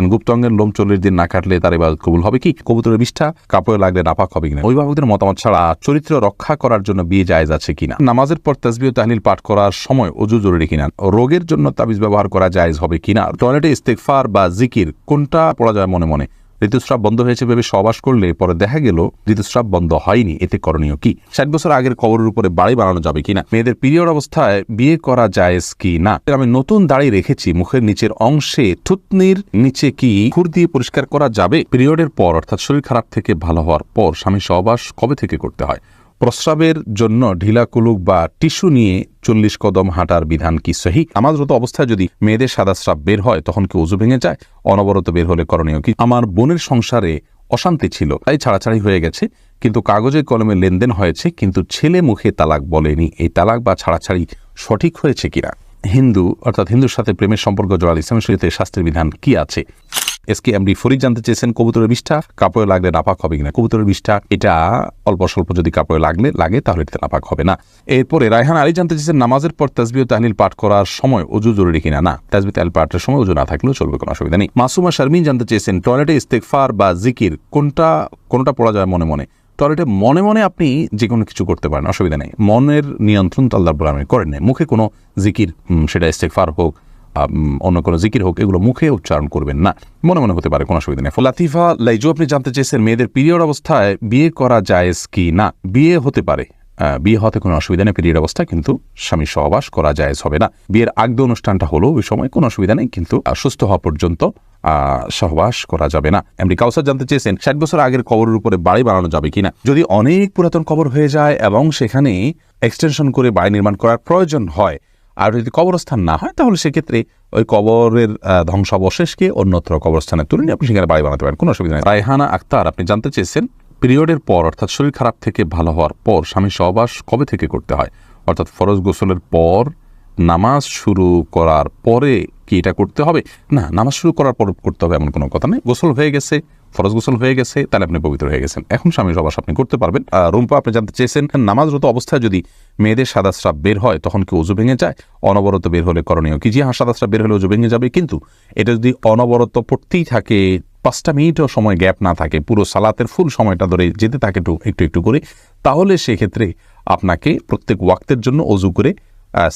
গুপ্তাঙ্গের লোম 40 দিন না কাটলে তার ইবাদত কবুল হবে কি? কবুতরের বিষ্ঠা কাপড়ে লাগলে নাপাক হবে কিনা? অভিভাবকদের মতামত ছাড়া চরিত্র রক্ষা করার জন্য বিয়ে জায়েজ আছে কিনা? নামাজের পর তাসবিহ ও তাহলিল পাঠ করার সময় ওযু জরুরি কিনা? রোগের জন্য তাবিজ ব্যবহার করা জায়েজ হবে কিনা? টয়লেটে ইস্তেগফার বা জিকির কোনটা পড়া যায় মনে মনে? ঋতুস্রাব বন্ধ হয়েছে ভেবে সহবাস করলে পরে দেখা গেল ঋতুস্রাব বন্ধ হয়নি, এতে করণীয় কি? 60 বছর আগের কবরের উপরে বাড়ি বানানো যাবে কিনা? মেয়েদের পিরিয়ড অবস্থায় বিয়ে করা জায়েজ কি না? আমি নতুন দাড়ি রেখেছি, মুখের নিচের অংশে থুতনির নিচে কি খুর দিয়ে পরিষ্কার করা যাবে? পিরিয়ডের পর অর্থাৎ শরীর খারাপ থেকে ভালো হওয়ার পর স্বামী সহবাস কবে থেকে করতে হয়? প্রস্রাবের জন্য ঢিলা কুলুক বা টিস্যু নিয়ে 40 কদম হাঁটার বিধান কি সহি? নামাজরত অবস্থায় যদি মেয়েদের সাদা স্রাব বের হয় তখন কি ওযু ভেঙে যায়? অনবরত বের হলে করণীয় কি? আমার বোনের সংসারে অশান্তি ছিল, তাই ছাড়াছাড়ি হয়ে গেছে, কিন্তু কাগজে কলমে লেনদেন হয়েছে, কিন্তু ছেলে মুখে তালাক বলেনি। এই তালাক বা ছাড়াছাড়ি সঠিক হয়েছে কিনা? হিন্দু অর্থাৎ হিন্দুর সাথে প্রেমের সম্পর্ক জড়ালে ইসলাম শরীয়তে শাস্ত্রের বিধান কি আছে? SKMD ফরিদ জানতে চেয়েছেন কবুতরের বিষ্ঠা কাপড়ে লাগলে নাপাক হবে কিনা? কবুতরের বিষ্ঠা এটা অল্প স্বল্প যদি কাপড়ে লাগে তাহলে এটা নাপাক হবে না। এরপরে রায়হান আলী জানতে চেয়েছেন নামাজের পর তাসবিহ ও তাহলিল পাঠ করার সময় ওযু জরুরি কিনা? না, তাসবিহ তাহলিল পাঠের সময় ওযু না থাকলেও চলবে, কোনো অসুবিধা নেই। মাসুমা শারমিন জানতে চেয়েছেন টয়লেটে ইস্তেগফার বা জিকির কোনটা পড়া যায় মনে মনে? টয়লেটে মনে মনে আপনি যে কোনো কিছু করতে পারেন, অসুবিধা নেই। মনের নিয়ন্ত্রণ তো আল্লাহ রাব্বুল আলামিন করেন নাই। মুখে কোনো জিকির, সেটা ইস্তেগফার হোক অন্য কোনো জিকির হোক, এগুলো মুখে উচ্চারণ করবেন না, মনে মনে হতে পারে, কোনো অসুবিধা নেই। লাতিফা লাইজু আপনি জানতে চেয়েছেন মেয়েদের পিরিয়ড অবস্থায় বিয়ে করা জায়েজ কি না? বিয়ে হতে পারে, বিয়ে হতে কোনো অসুবিধা নেই পিরিয়ড অবস্থায়, কিন্তু স্বামী সহবাস করা জায়েজ হবে না। বিয়ের আগে অনুষ্ঠানটা হলো ওই সময় কোনো অসুবিধা নেই, কিন্তু সুস্থ হওয়া পর্যন্ত সহবাস করা যাবে না। এমডি কাউসার জানতে চেয়েছেন 60 বছর আগের কবরের উপরে বাড়ি বানানো যাবে কিনা? যদি অনেক পুরাতন কবর হয়ে যায় এবং সেখানে এক্সটেনশন করে বাড়ি নির্মাণ করার প্রয়োজন হয়, আর যদি কবরস্থান না হয়, তাহলে সেক্ষেত্রে ওই কবরের ধ্বংসাবশেষকে অন্যত্র কবরস্থানে তুলে নিয়ে আপনি সেখানে বাড়ি বানাতে পারেন, কোনো অসুবিধা নেই। রায়হানা আক্তার আপনি জানতে চেয়েছেন পিরিয়ডের পর অর্থাৎ শরীর খারাপ থেকে ভালো হওয়ার পর স্বামী সহবাস কবে থেকে করতে হয়? অর্থাৎ ফরজ গোসলের পর নামাজ শুরু করার পরে কি এটা করতে হবে? না, নামাজ শুরু করার পর করতে হবে এমন কোনো কথা নেই। গোসল হয়ে গেছে, ফরজ গোসল হয়ে গেছে, তাহলে আপনি পবিত্র হয়ে গেছেন, এখন স্বামী সহবাস আপনি করতে পারবেন। রুম্পা আপনি জানতে চেয়েছেন নামাজরত অবস্থায় যদি মেয়েদের সাদা স্রাব বের হয় তখন কি ওযু ভেঙে যায়? অনবরত বের হলে করণীয় কি? জি হ্যাঁ, সাদা স্রাব বের হলে ওযু ভেঙে যাবে, কিন্তু এটা যদি অনবরত পড়তেই থাকে, 5টা মিনিটও সময় গ্যাপ না থাকে, পুরো সালাতের ফুল সময়টা ধরে যেতে থাকে একটু করে, তাহলে সেক্ষেত্রে আপনাকে প্রত্যেক ওয়াক্তের জন্য ওযু করে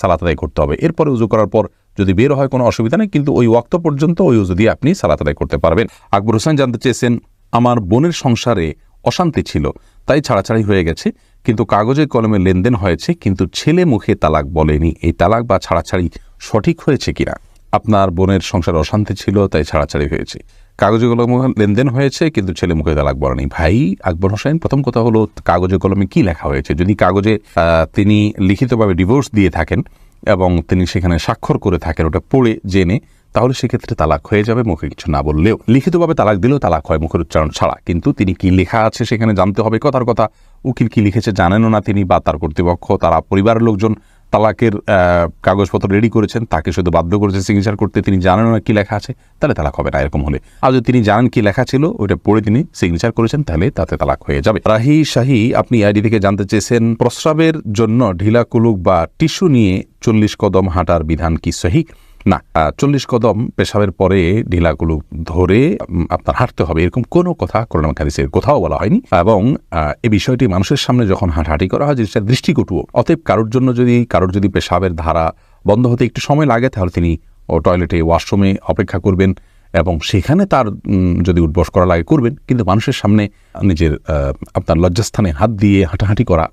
সালাত আদায় করতে হবে। এরপরে ওযু করার পর যদি বের হয় কোনো অসুবিধা নেই, কিন্তু ওই ওয়াক্ত পর্যন্ত ওই ওযু দিয়ে আপনি সালাত আদায় করতে পারবেন। আকবর হোসেন জানতে চেয়েছেন আমার বোনের সংসারে অশান্তি ছিল, তাই ছাড়াছাড়ি হয়ে গেছে, কিন্তু কাগজে কলমে লেনদেন হয়েছে, কিন্তু ছেলে মুখে তালাক বলেনি। এই তালাক বা ছাড়াছাড়ি সঠিক হয়েছে কিনা? আপনার বোনের সংসারে অশান্তি ছিল, তাই ছাড়াছাড়ি হয়েছে, কাগজে কলমে লেনদেন হয়েছে, কিন্তু ছেলে মুখে তালাক বলেনি। ভাই আকবর হোসেন, প্রথম কথা হলো কাগজে কলমে কি লেখা হয়েছে? যদি কাগজে তিনি লিখিতভাবে ডিভোর্স দিয়ে থাকেন এবং তিনি সেখানে স্বাক্ষর করে থাকেন, ওটা পড়ে জেনে, তাহলে সেক্ষেত্রে তালাক হয়ে যাবে, মুখে কিছু না বললেও। লিখিতভাবে তালাক দিলেও তালাক হয় মুখের উচ্চারণ ছাড়া, কিন্তু তিনি কি লেখা আছে সেখানে জানতে হবে। কথার কথা, উকিল কি লিখেছে জানেনও না তিনি, বা তার কর্তৃপক্ষ, তারা পরিবারের লোকজন তালাকের কাগজপত্র রেডি করেছেন, তাকে শুধু বাধ্য করেছে সিগনেচার করতে, তিনি জানেন না কি লেখা আছে, তাহলে তালাক হবে না। এরকম হলে, আর যদি তিনি জানেন কি লেখা ছিল, ওইটা পড়ে তিনি সিগনেচার করেছেন, তাহলে তাতে তালাক হয়ে যাবে। রাহি শাহী আপনি আইডি থেকে জানতে চেয়েছেন প্রস্রাবের জন্য ঢিলা কুলুক বা টিস্যু নিয়ে 40 কদম হাঁটার বিধান কি সহি? না, 40 কদম পেশাবের পরে ঢিলা কুলুক ধরে আপনার হাঁটতে হবে, এরকম কোনো কথা কোরআন হাদিসে কোথাও বলা হয়নি। এবং এই বিষয়টি মানুষের সামনে যখন হাঁটাহাঁটি করা হয়, যেটা দৃষ্টিকটুও। অতএব কারোর যদি পেশাবের ধারা বন্ধ হতে একটু সময় লাগে, তাহলে তিনি টয়লেটে, ওয়াশরুমে অপেক্ষা করবেন, এবং সেখানে তার যদি উঠবস করা লাগে করবেন, কিন্তু মানুষের সামনে নিজের আপনার লজ্জাস্থানে হাত দিয়ে হাঁটাহাঁটি করা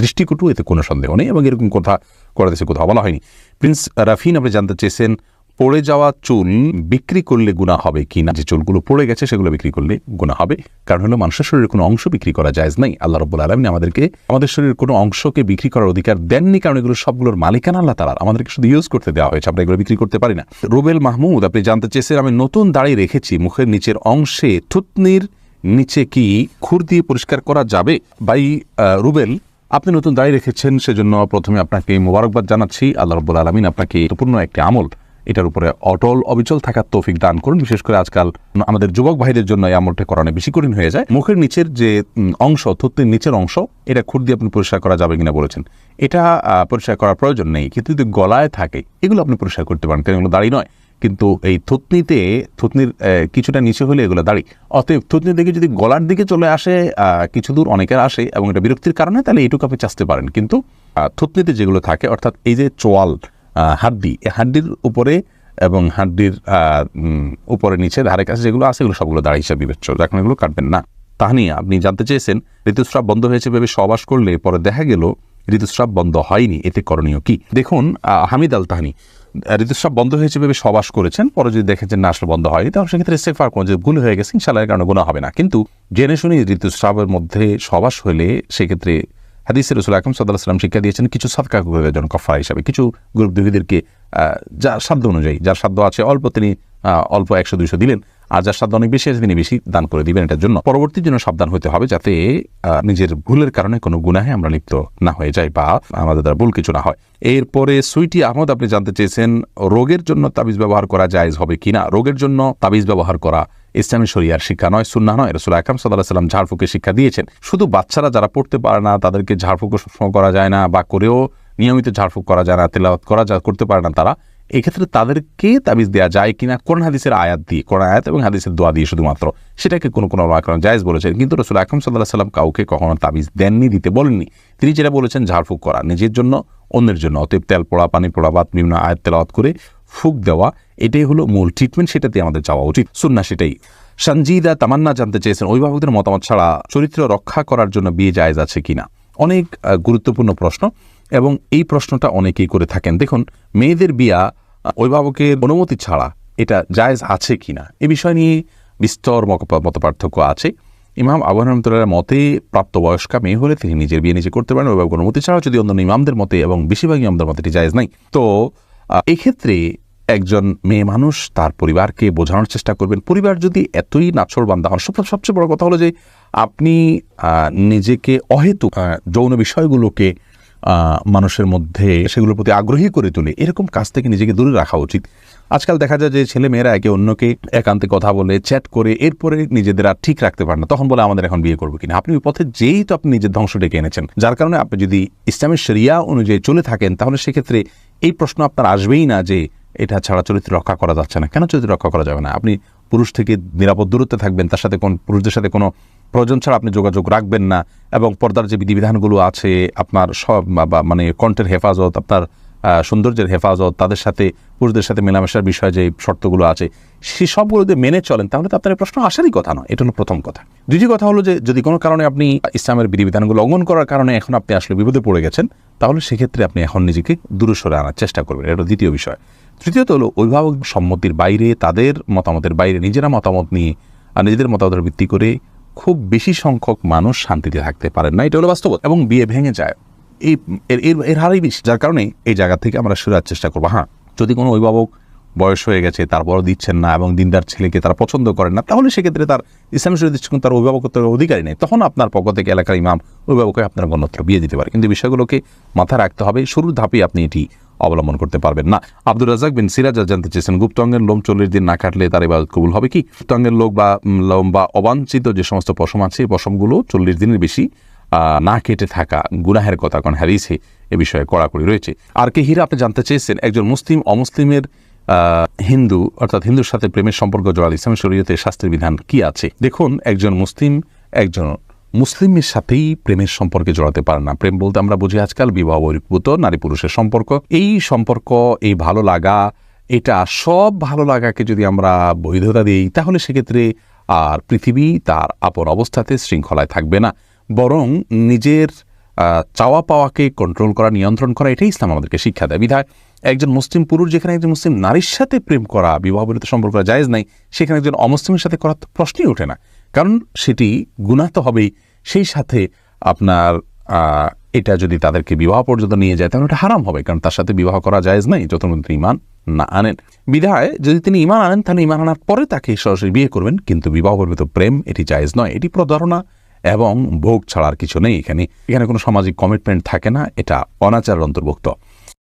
দৃষ্টিকটু, এতে কোনো সন্দেহ নেই, এবং এরকম কথা করাদেশে কোথাও বলা হয়নি। প্রিন্স রাফিন আপনি জানতে চেয়েছেন পড়ে যাওয়া চুল বিক্রি করলে গুনাহ হবে কি না? যে চুলগুলো পড়ে গেছে সেগুলো বিক্রি করলে গুনাহ হবে, কারণ হলো মানুষের শরীরের কোনো অংশ বিক্রি করা জায়েজ নাই। আল্লাহ রাব্বুল আলামিন আমাদেরকে আমাদের শরীরের কোনো অংশকে বিক্রি করার অধিকার দেননি, কারণ এগুলো সবগুলোর মালিকানা আল্লাহ তাআলার, আমাদেরকে শুধু ইউজ করতে দেওয়া হয়েছে, আমরা এগুলো বিক্রি করতে পারি না। রুবেল মাহমুদ আপনি জানতে চেয়েছেন আমি নতুন দাড়ি রেখেছি, মুখের নিচের অংশে থুতনির নিচে কি খুর দিয়ে পরিষ্কার করা যাবে? ভাই রুবেল, আপনি নতুন দাড়ি রেখেছেন, সেজন্য প্রথমে আপনাকে মোবারকবাদ জানাচ্ছি। আল্লাহ রাব্বুল আলামিন আপনাকে পূর্ণ একটি আমল, এটার উপরে অবিচল থাকার তৌফিক দান করুন। বিশেষ করে আজকাল আমাদের যুবক ভাইদের জন্য এই আমলটা করানো বেশি কঠিন হয়ে যায়। মুখের নিচের যে অংশ, থুতনির নিচের অংশ, এটা খুর দিয়ে আপনি পরিষ্কার করা যাবে কিনা বলেছেন। এটা পরিষ্কার করার প্রয়োজন নেই, কিন্তু যদি গলায় থাকে এগুলো আপনি পরিষ্কার করতে পারেন, কারণ এগুলো দাড়ি নয়। কিন্তু এই থুতনির কিছুটা নিচে হলে এগুলো দাড়ি। অতএব থুতনি থেকে যদি গলার দিকে চলে আসে কিছু দূর অনেকের আসে এবং এটা বিরক্তির কারণে, তাহলে এইটুকু আপনি চাচতে পারেন। কিন্তু থুতনিতে যেগুলো থাকে অর্থাৎ এই যে চোয়াল হাড্ডি, এই হাড্ডির উপরে এবং হাড্ডির উপরে নিচে ধারে কাছে যেগুলো আছে এগুলো সবগুলো দাড়ি হিসাবে বিবেচ্য, যার কারণে এগুলো কাটবেন না। তাহনিয়া, আপনি জানতে চেয়েছেন ঋতুস্রাব বন্ধ হয়েছে ভেবে সহবাস করলে পরে দেখা গেল ঋতুস্রাব বন্ধ হয়নি, এতে করণীয় কি? দেখুন, হামিদ আল তাহানি ঋতুস্রাব বন্ধ হয়েছে ভেবে সহবাস করেছেন, পরে যদি দেখেছেন না আসলে বন্ধ হয়নি, তাহলে সেক্ষেত্রে ইস্তেগফার করুন যে ভুল হয়ে গেছে, ইনশাআল্লাহ এর কারণে গুনাহ হবে না। কিন্তু জেনে শুনে ঋতুস্রাবের মধ্যে সহবাস হলে সেক্ষেত্রে হাদিসে রাসূল আকরাম সাল্লাল্লাহু আলাইহি ওয়াসাল্লাম শিক্ষা দিয়েছেন কিছু সাদকা করবে যেন কাফারা হিসাবে, কিছু গরিব দুঃখীদেরকে যার সাধ্য অনুযায়ী, যার সাধ্য আছে অল্প তিনি অল্প 100-200 দিলেন, আর যার সাধ্য অনেক বেশি আছে তিনি বেশি দান করে দিবেন। এটার জন্য পরবর্তীর জন্য সাবধান হতে হবে যাতে নিজের ভুলের কারণে কোনো গুনাহে আমরা লিপ্ত না হয়ে যাই বা আমাদের দ্বারা ভুল কিছু না হয়। এরপরে সুইটি আহমদ, আপনি জানতে চেয়েছেন রোগের জন্য তাবিজ ব্যবহার করা জায়েজ হবে কিনা। রোগের জন্য তাবিজ ব্যবহার করা ইসলামী শরিয়ার শিক্ষা নয়, সুন্নাহ নয়। রাসূল আকরাম সাল্লাল্লাহু আলাইহি ওয়াসাল্লাম ঝাড়ফুঁকের শিক্ষা দিয়েছেন। শুধু বাচ্চারা যারা পড়তে পারে না তাদেরকে ঝাড়ফুঁক সবসময় করা যায় না, বা করেও নিয়মিত ঝাড়ফুঁক করা যায় না, তেলাওয়াত করতে পারে না, তারা এক্ষেত্রে তাদেরকে তাবিজ দেওয়া যায় কিনা কোরআন হাদিসের আয়াত দিয়ে, কোরআন আয়াত এবং হাদিসের দোয়া দিয়ে শুধুমাত্র, সেটাকে কোনো ওলামা জায়েজ বলেছেন। কিন্তু রাসূল আকরাম সাল্লাল্লাহু আলাইহি ওয়াসাল্লাম কাউকে কখনো তাবিজ দেননি, দিতে বলেননি। তিনি যেটা বলেছেন ঝাড়ফুঁক করা নিজের জন্য, অন্যের জন্য। অতএব তেল পড়া, পানি পড়া বা বিভিন্ন আয়াত তেলাওয়াত করে ফুঁক দেওয়া, এটাই হলো মূল ট্রিটমেন্ট, সেটাতে আমাদের যাওয়া উচিত, সুন্নাহ সেটাই। সঞ্জিদা তামান্না জানতে চেয়েছেন অভিভাবকদের মতামত ছাড়া চরিত্র রক্ষা করার জন্য বিয়ে জায়েজ আছে কিনা। অনেক গুরুত্বপূর্ণ প্রশ্ন এবং এই প্রশ্নটা অনেকেই করে থাকেন। দেখুন, মেয়েদের বিয়া অভিভাবকের অনুমতি ছাড়া এটা জায়েজ আছে কিনা এ বিষয় নিয়ে বিস্তর মতপার্থক্য আছে। ইমাম আবু হানিফা রাহমাতুল্লাহর মতে প্রাপ্তবয়স্কা মেয়ে হলে তিনি নিজের বিয়ে নিজে করতে পারেন অভিভাবকের অনুমতি ছাড়া, যদি অন্য ইমামদের মতে এবং বেশিরভাগ ইমামদের মতে এটি জায়েজ নাই। তো এক্ষেত্রে একজন মেয়ে মানুষ তার পরিবারকে বোঝানোর চেষ্টা করবেন। পরিবার যদি এতই নাছোড়বান্দা হন, সবচেয়ে বড় কথা হলো যে আপনি নিজেকে অহেতুক যৌন বিষয়গুলোকে মানুষের মধ্যে সেগুলোর প্রতি আগ্রহী করে তুলে এরকম কাজ থেকে নিজেকে দূরে রাখা উচিত। আজকাল দেখা যায় যে ছেলে মেয়েরা একে অন্যকে একান্তে কথা বলে, চ্যাট করে, এরপরে নিজেদের আর ঠিক রাখতে পারেন না, তখন বলে আমাদের এখন বিয়ে করবো কিনা। আপনি ওই পথে যেই তো আপনি নিজের ধ্বংস ডেকে এনেছেন, যার কারণে আপনি যদি ইসলামের শরিয়া অনুযায়ী চলে থাকেন তাহলে সেক্ষেত্রে এই প্রশ্ন আপনার আসবেই না যে এটা ছাড়া চরিত্র রক্ষা করা যাচ্ছে না। কেন চরিত্র রক্ষা করা যাবে না? আপনি পুরুষ থেকে নিরাপদ দূরত্বে থাকবেন, তার সাথে পুরুষদের সাথে কোনো প্রয়োজন ছাড়া আপনি যোগাযোগ রাখবেন না, এবং পর্দার যে বিধিবিধানগুলো আছে আপনার সব মানে কণ্ঠের হেফাজত, আপনার সৌন্দর্যের হেফাজত, তাদের সাথে পুরুষদের সাথে মেলামেশার বিষয়ে যে শর্তগুলো আছে সেই সবগুলো যদি মেনে চলেন তাহলে তো আপনার প্রশ্ন আসারই কথা নয়। এটা হলো প্রথম কথা। দ্বিতীয় কথা হলো যে যদি কোনো কারণে আপনি ইসলামের বিধিবিধানগুলো লঙ্ঘন করার কারণে এখন আপনি আসলে বিপদে পড়ে গেছেন, তাহলে সেক্ষেত্রে আপনি এখন নিজেকে দূরে সরে আনার চেষ্টা করবেন। এটা দ্বিতীয় বিষয়। তৃতীয়ত হলো অভিভাবক সম্মতির বাইরে, তাদের মতামতের বাইরে নিজেরা মতামত নিয়ে আর নিজেদের মতামতের ভিত্তি করে খুব বেশি সংখ্যক মানুষ শান্তিতে থাকতে পারেন না, এটা হলো বাস্তবতা, এবং বিয়ে ভেঙে যায় এর হারই বেশি। যার কারণে এই জায়গা থেকে আমরা সরার চেষ্টা করবো। হ্যাঁ, যদি কোনো অভিভাবক বয়স হয়ে গেছে, তারপরও দিচ্ছেন না এবং দিনদার ছেলেকে তারা পছন্দ করেন না, তাহলে সেক্ষেত্রে তার ইসলামের শরীয়ত দৃষ্টিকোণ তার অভিভাবকত্বের অধিকারী নেই। তখন আপনার পক্ষ থেকে এলাকার ইমাম অভিভাবককে আপনার গণ্যত্র বিয়ে দিতে পারে। কিন্তু বিষয়গুলোকে মাথায় রাখতে হবে, শুরুর ধাপে আপনি এটি অবলম্বন করতে পারবেন না। আব্দুর রাজ্জাক বিন সিরাজ জানতে চেয়েছেন গুপ্তাঙ্গের লোম 40 দিন না কাটলে তার ইবাদত কবুল হবে কি। গুপ্তাঙ্গের লোম বা অবাঞ্ছিত যে সমস্ত পশম আছে, এই পশমগুলো 40 দিনের বেশি না কেটে থাকা গুনাহের কথা, কারণ হাদিসে এ বিষয়ে কড়াকড়ি রয়েছে। আর কে হিরা, আপনি জানতে চেয়েছেন একজন মুসলিম অমুসলিমের হিন্দু অর্থাৎ হিন্দুর সাথে প্রেমের সম্পর্ক জড়ালে ইসলামের শরীয়তে শাস্তির বিধান কি আছে। দেখুন, একজন মুসলিমের সাথেই প্রেমের সম্পর্কে জড়াতে পারে না। প্রেম বলতে আমরা বুঝি আজকাল বিবাহ বহির্ভূত নারী পুরুষের সম্পর্ক। এই সম্পর্ক, এই ভালো লাগা, এটা সব ভালো লাগাকে যদি আমরা বৈধতা দিই তাহলে সেক্ষেত্রে আর পৃথিবী তার আপন অবস্থাতে শৃঙ্খলায় থাকবে না, বরং নিজের চাওয়া পাওয়াকে কন্ট্রোল করা, নিয়ন্ত্রণ করা, এটাই ইসলাম আমাদেরকে শিক্ষা দেয়। বিধায় একজন মুসলিম পুরুষ যেখানে একজন মুসলিম নারীর সাথে প্রেম করা, বিবাহ বহির্ভূত সম্পর্ক করা জায়েজ নাই, সেখানে একজন অমুসলিমের সাথে করার প্রশ্নই ওঠে না, কারণ সেটি গুনাহ তো হবেই। সেই সাথে আপনার এটা যদি তাদেরকে বিবাহ পর্যন্ত নিয়ে যায় তাহলে এটা হারাম হবে, কারণ তার সাথে বিবাহ করা জায়েজ নাই যতক্ষণ তিনি ঈমান না আনেন। বিধায় যদি তিনি ঈমান আনেন তাহলে ঈমান আনার পরে তাকে সরাসরি বিয়ে করবেন, কিন্তু বিবাহ বহির্ভূত প্রেম এটি জায়েজ নয়। এটি প্রতারণা এবং ভোগ ছাড়ার কিছু নেই। এখানে কোনো সামাজিক কমিটমেন্ট থাকে না, এটা অনাচারের অন্তর্ভুক্ত।